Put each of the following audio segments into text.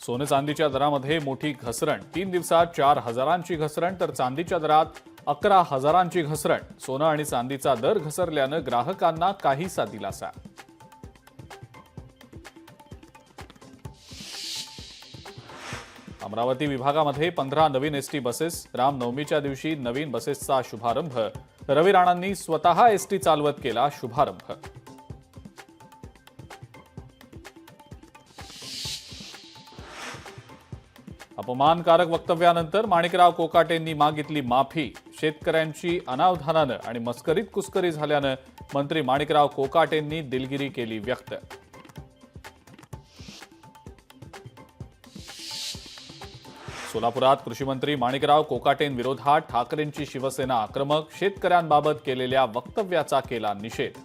सोने चांदीच्या दरामध्ये मोठी घसरण। 3 दिवसात 4,000ची घसरण तर चांदीच्या दरात 11,000ची घसरण। सोनं आणि चांदीचा दर घसरल्यानं ग्राहकांना काहीसा दिलासा। अमरावती विभागामध्ये 15 नवीन एसटी बसेस। रामनवमीच्या दिवशी नवीन बसेसचा शुभारंभ। रवी राणांनी स्वतः एसटी चालवत केला शुभारंभ। अपमानकारक वक्तव्यानंतर माणिकराव कोकाटेंनी मागितली माफी। शेतकऱ्यांची अनावधानानं आणि मस्करीत कुस्करी झाल्यानं मंत्री माणिकराव कोकाटेंनी दिलगिरी केली व्यक्त। सोलापुरात कृषीमंत्री माणिकराव कोकाटेंविरोधात ठाकरेंची शिवसेना आक्रमक। शेतकऱ्यांबाबत केलेल्या वक्तव्याचा केला निषेध।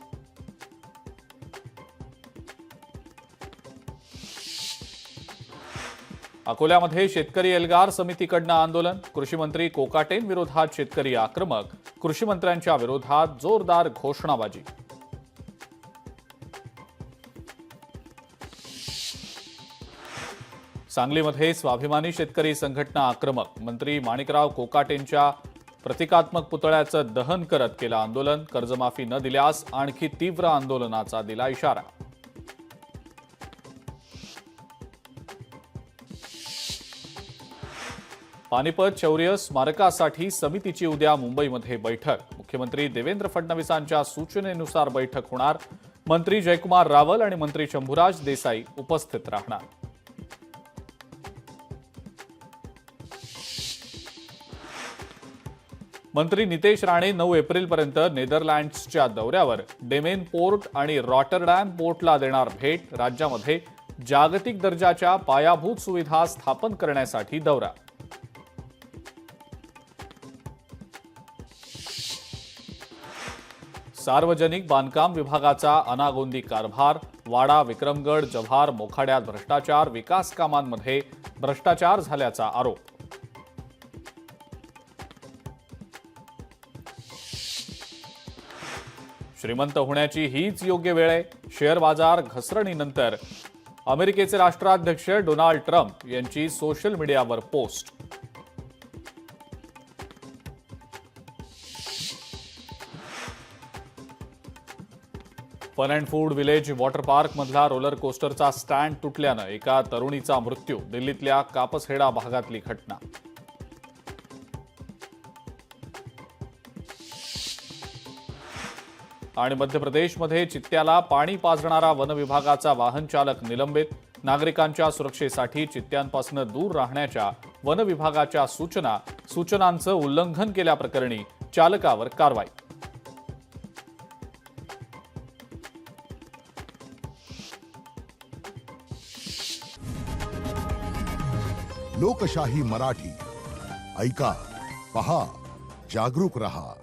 अकोल्यामध्ये शेतकरी एल्गार समितीकडनं आंदोलन। कृषीमंत्री कोकाटेंविरोधात शेतकरी आक्रमक। कृषीमंत्र्यांच्या विरोधात जोरदार घोषणाबाजी। सांगलीमध्ये स्वाभिमानी शेतकरी संघटना आक्रमक। मंत्री माणिकराव कोकाटेंच्या प्रतिकात्मक पुतळ्याचं दहन करत केलं आंदोलन। कर्जमाफी न दिल्यास आणखी तीव्र आंदोलनाचा दिला इशारा। पानिपत शौर्य स्मारकासाठी समितीची उद्या मुंबईमध्ये बैठक। मुख्यमंत्री देवेंद्र फडणवीसांच्या सूचनेनुसार बैठक होणार। मंत्री जयकुमार रावल आणि मंत्री शंभूराज देसाई उपस्थित राहणार। मंत्री नितेश राणे 9 एप्रिलपर्यंत नेदरलँड्सच्या दौऱ्यावर। डेमेन पोर्ट आणि रॉटरडॅम पोर्टला देणार भेट। राज्यामध्ये जागतिक दर्जाच्या पायाभूत सुविधा स्थापन करण्यासाठी दौरा। सार्वजनिक बांधकाम विभागाचा अनागोंदी कारभार। वाडा, विक्रमगड, जव्हार, मोखाड्यात भ्रष्टाचार। विकास कामांमध्ये भ्रष्टाचार झाल्याचा आरोप। श्रीमंत होण्याची हीच योग्य वेळ आहे। शेअर बाजार घसरणीनंतर अमेरिकेचे राष्ट्राध्यक्ष डोनाल्ड ट्रम्प यांची सोशल मीडियावर पोस्ट। Fun and food village water park मधला रोलर कोस्टरचा स्टँड तुटल्यानं एका तरुणीचा मृत्यू। दिल्लीतल्या कापसहेडा भागातली घटना। आणि मध्य प्रदेशमध्ये चित्त्याला पाणी पाजणारा वन विभागाचा वाहन चालक निलंबित। नागरिकांच्या सुरक्षेसाठी चित्त्यांपासून दूर राहण्याच्या वन विभागाच्या सूचनांचं उल्लंघन केल्याप्रकरणी चालकावर कारवाई। लोकशाही मराठी ऐका, पहा, जागरूक रहा।